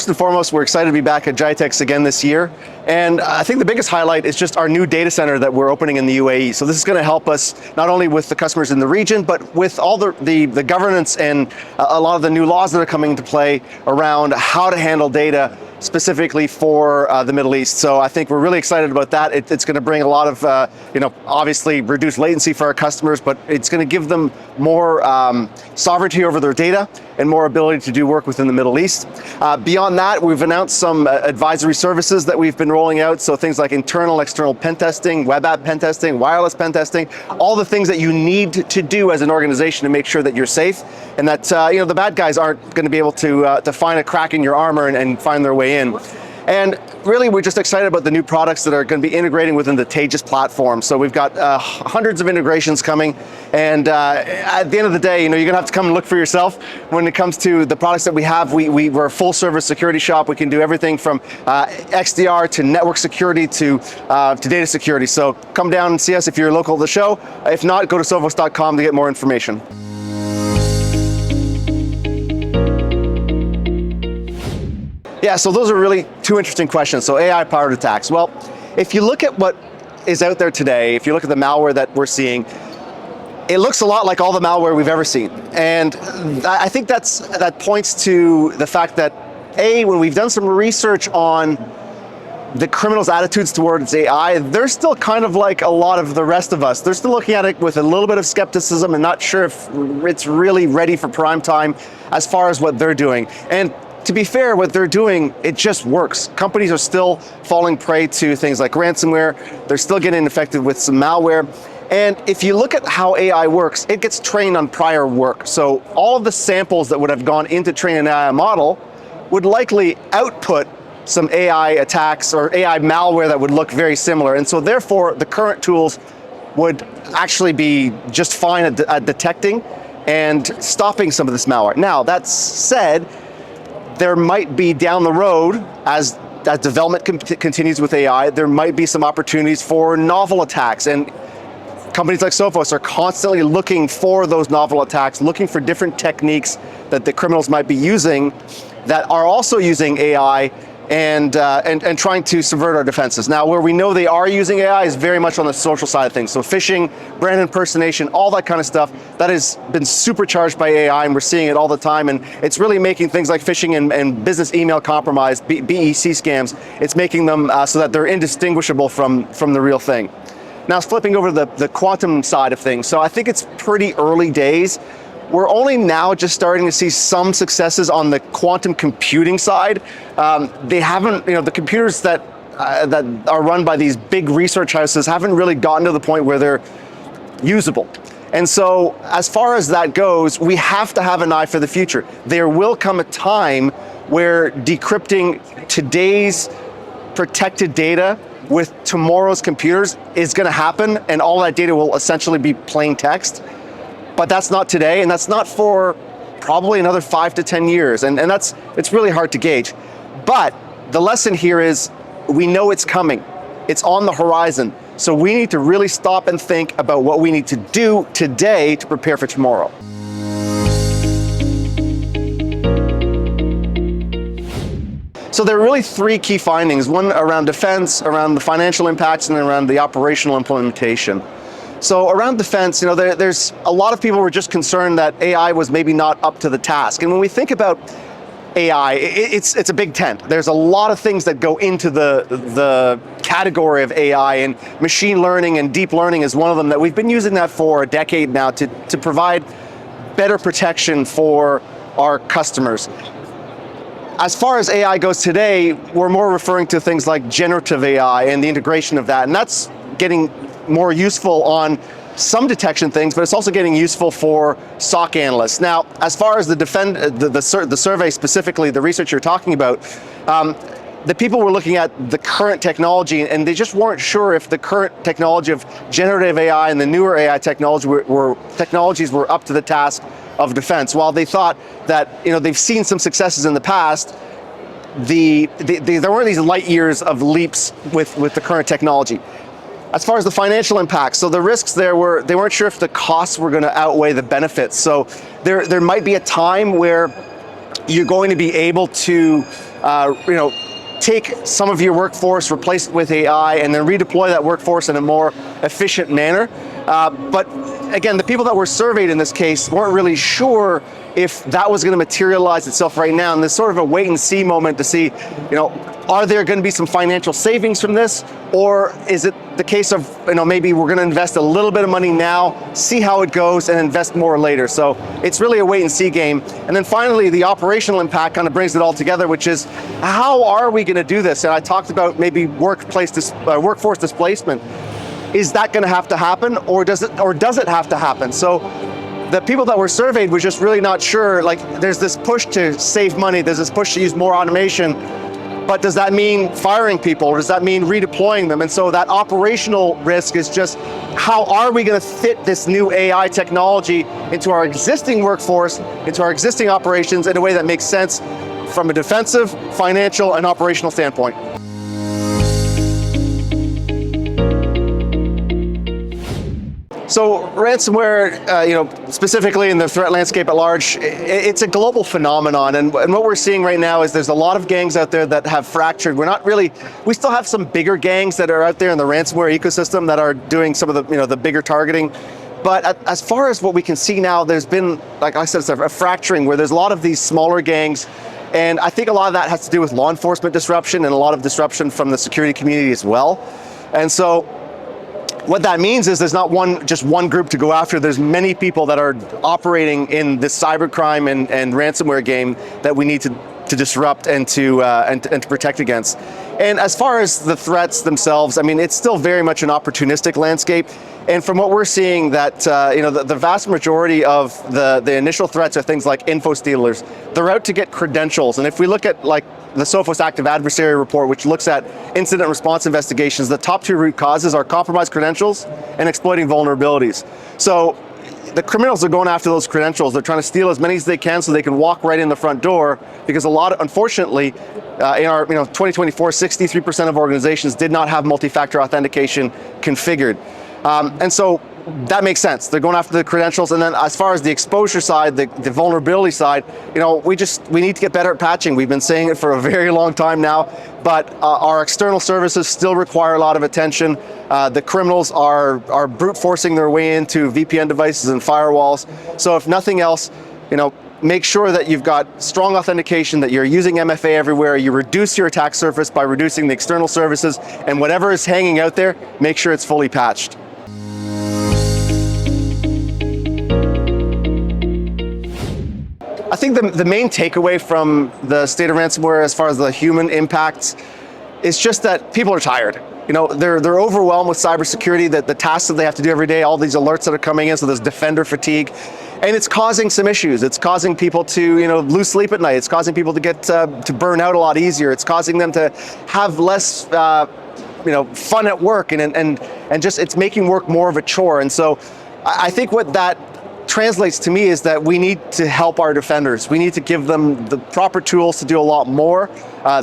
first and foremost, we're excited to be back at GITEX again this year. And I think the biggest highlight is just our new data center that we're opening in the UAE. So this is going to help us not only with the customers in the region, but with all the governance and a lot of the new laws that are coming into play around how to handle data specifically for the Middle East. So I think we're really excited about that. It's going to bring a lot of, obviously reduced latency for our customers, but it's going to give them more sovereignty over their data and more ability to do work within the Middle East. Beyond that, we've announced some advisory services that we've been rolling out. So things like internal, external pen testing, web app pen testing, wireless pen testing, all the things that you need to do as an organization to make sure that you're safe and that the bad guys aren't going to be able to find a crack in your armor and find their way in. And really, we're just excited about the new products that are going to be integrating within the Taegis platform. So we've got hundreds of integrations coming. And at the end of the day, you're going to have to come and look for yourself when it comes to the products that we have. We're a full service security shop. We can do everything from XDR to network security to data security. So come down and see us if you're local to the show. If not, go to sophos.com to get more information. Yeah, so those are really two interesting questions. So AI-powered attacks. Well, if you look at what is out there today, if you look at the malware that we're seeing, it looks a lot like all the malware we've ever seen. And I think that points to the fact that, when we've done some research on the criminals' attitudes towards AI, they're still kind of like a lot of the rest of us. They're still looking at it with a little bit of skepticism and not sure if it's really ready for prime time as far as what they're doing. And to be fair, what they're doing, it just works. Companies are still falling prey to things like ransomware. They're still getting infected with some malware. And if you look at how AI works, it gets trained on prior work. So all of the samples that would have gone into training an AI model would likely output some AI attacks or AI malware that would look very similar. And so therefore, the current tools would actually be just fine at detecting and stopping some of this malware. Now, that said, there might be down the road, as development continues with AI, there might be some opportunities for novel attacks. And companies like Sophos are constantly looking for those novel attacks, looking for different techniques that the criminals might be using that are also using AI and trying to subvert our defenses. Now, where we know they are using AI is very much on the social side of things. So phishing, brand impersonation, all that kind of stuff, that has been supercharged by AI, and we're seeing it all the time. And it's really making things like phishing and business email compromise, BEC scams, it's making them so that they're indistinguishable from the real thing. Now, flipping over to the quantum side of things. So I think it's pretty early days. We're only now just starting to see some successes on the quantum computing side. They haven't, the computers that are run by these big research houses haven't really gotten to the point where they're usable. And so as far as that goes, we have to have an eye for the future. There will come a time where decrypting today's protected data with tomorrow's computers is going to happen, and all that data will essentially be plain text. But that's not today, and that's not for probably another 5 to 10 years. And it's really hard to gauge. But the lesson here is we know it's coming. It's on the horizon. So we need to really stop and think about what we need to do today to prepare for tomorrow. So there are really three key findings, one around defense, around the financial impacts, and around the operational implementation. So around defense, there's a lot of people were just concerned that AI was maybe not up to the task. And when we think about AI, it's a big tent. There's a lot of things that go into the category of AI, and machine learning and deep learning is one of them that we've been using that for a decade now to provide better protection for our customers. As far as AI goes today, we're more referring to things like generative AI and the integration of that, and that's getting more useful on some detection things, but it's also getting useful for SOC analysts. Now, as far as the survey specifically, the research you're talking about, the people were looking at the current technology, and they just weren't sure if the current technology of generative AI and the newer AI technologies were up to the task of defense. While they thought that they've seen some successes in the past, there weren't these light years of leaps with the current technology. As far as the financial impacts, so the risks they weren't sure if the costs were going to outweigh the benefits. So there might be a time where you're going to be able to, take some of your workforce, replace it with AI, and then redeploy that workforce in a more efficient manner. But again, the people that were surveyed in this case weren't really sure if that was going to materialize itself right now. And there's sort of a wait and see moment to see, are there going to be some financial savings from this? Or is it the case of, maybe we're going to invest a little bit of money now, see how it goes, and invest more later. So it's really a wait and see game. And then finally, the operational impact kind of brings it all together, which is, how are we going to do this? And I talked about maybe workforce displacement. Is that going to have to happen, or does it have to happen? So the people that were surveyed were just really not sure. Like, there's this push to save money, there's this push to use more automation, but does that mean firing people, or does that mean redeploying them? And so that operational risk is just, how are we going to fit this new AI technology into our existing workforce, into our existing operations in a way that makes sense from a defensive, financial, and operational standpoint? So ransomware, specifically in the threat landscape at large, it's a global phenomenon. And what we're seeing right now is there's a lot of gangs out there that have fractured. We still have some bigger gangs that are out there in the ransomware ecosystem that are doing some of the, the bigger targeting. But as far as what we can see now, there's been, like I said, a fracturing where there's a lot of these smaller gangs. And I think a lot of that has to do with law enforcement disruption and a lot of disruption from the security community as well. And so what that means is there's not just one group to go after. There's many people that are operating in this cybercrime and ransomware game that we need to disrupt and to protect against. And as far as the threats themselves, it's still very much an opportunistic landscape. And from what we're seeing, that the vast majority of the initial threats are things like info stealers. They're out to get credentials. And if we look at the Sophos Active Adversary Report, which looks at incident response investigations, the top two root causes are compromised credentials and exploiting vulnerabilities. So the criminals are going after those credentials. They're trying to steal as many as they can so they can walk right in the front door, because unfortunately, in our 2024, 63% of organizations did not have multi-factor authentication configured. And so that makes sense. They're going after the credentials. And then as far as the exposure side, the vulnerability side, we need to get better at patching. We've been saying it for a very long time now, but our external services still require a lot of attention. The criminals are brute forcing their way into VPN devices and firewalls. So if nothing else, make sure that you've got strong authentication, that you're using MFA everywhere. You reduce your attack surface by reducing the external services, and whatever is hanging out there, make sure it's fully patched. I think the main takeaway from the state of ransomware as far as the human impacts is just that people are tired. They're overwhelmed with cybersecurity, the tasks that they have to do every day, all these alerts that are coming in, so there's defender fatigue. And it's causing some issues. It's causing people to lose sleep at night. It's causing people to get to burn out a lot easier. It's causing them to have less fun at work, and just it's making work more of a chore. And so I think what that translates to me is that we need to help our defenders. We need to give them the proper tools to do a lot more.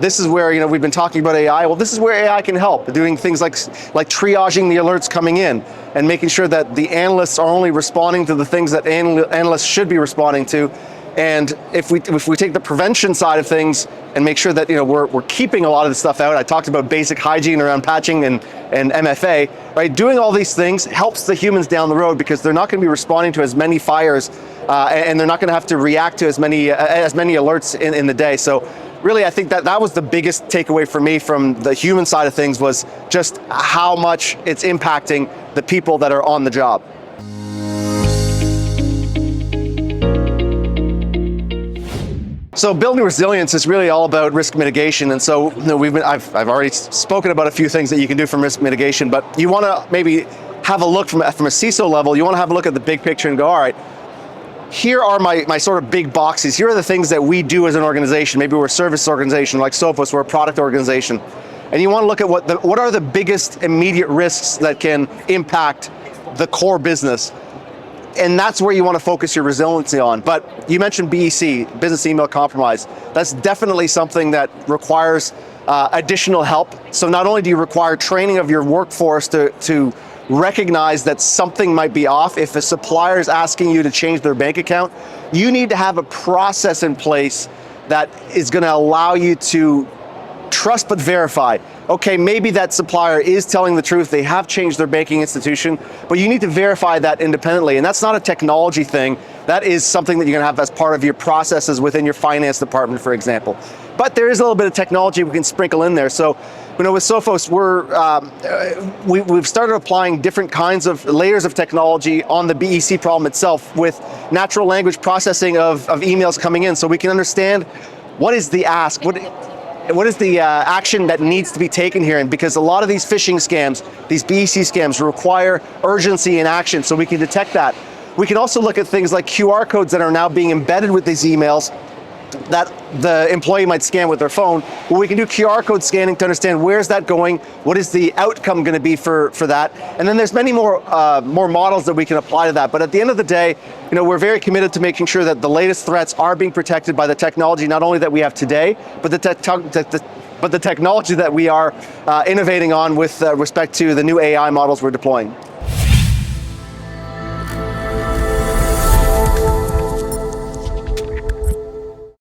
This is where we've been talking about AI. Well, this is where AI can help, doing things like triaging the alerts coming in and making sure that the analysts are only responding to the things that analysts should be responding to. And if we take the prevention side of things and make sure that we're keeping a lot of the stuff out. I talked about basic hygiene around patching and MFA, right? Doing all these things helps the humans down the road, because they're not going to be responding to as many fires, and they're not going to have to react to as many alerts in the day. So really, I think that was the biggest takeaway for me from the human side of things, was just how much it's impacting the people that are on the job. So building resilience is really all about risk mitigation. And so I've already spoken about a few things that you can do from risk mitigation, but you want to maybe have a look from a CISO level. You want to have a look at the big picture and go, all right, here are my sort of big boxes. Here are the things that we do as an organization. Maybe we're a service organization like Sophos, we're a product organization. And you want to look at what are the biggest immediate risks that can impact the core business. And that's where you want to focus your resiliency on. But you mentioned BEC, business email compromise. That's definitely something that requires additional help. So not only do you require training of your workforce to recognize that something might be off. If a supplier is asking you to change their bank account, you need to have a process in place that is going to allow you to trust but verify. Okay, maybe that supplier is telling the truth, they have changed their banking institution, but you need to verify that independently. And that's not a technology thing, that is something that you're gonna have as part of your processes within your finance department, for example. But there is a little bit of technology we can sprinkle in there. So, with Sophos, we've started applying different kinds of layers of technology on the BEC problem itself with natural language processing of emails coming in, so we can understand what is the ask, what is the action that needs to be taken here. And because a lot of these phishing scams, these BEC scams require urgency and action, so we can detect that. We can also look at things like QR codes that are now being embedded with these emails that the employee might scan with their phone. Well, we can do QR code scanning to understand where's that going, what is the outcome going to be for that, and then there's many more models that we can apply to that. But at the end of the day, we're very committed to making sure that the latest threats are being protected by the technology, not only that we have today, but the technology that we are innovating on with respect to the new AI models we're deploying.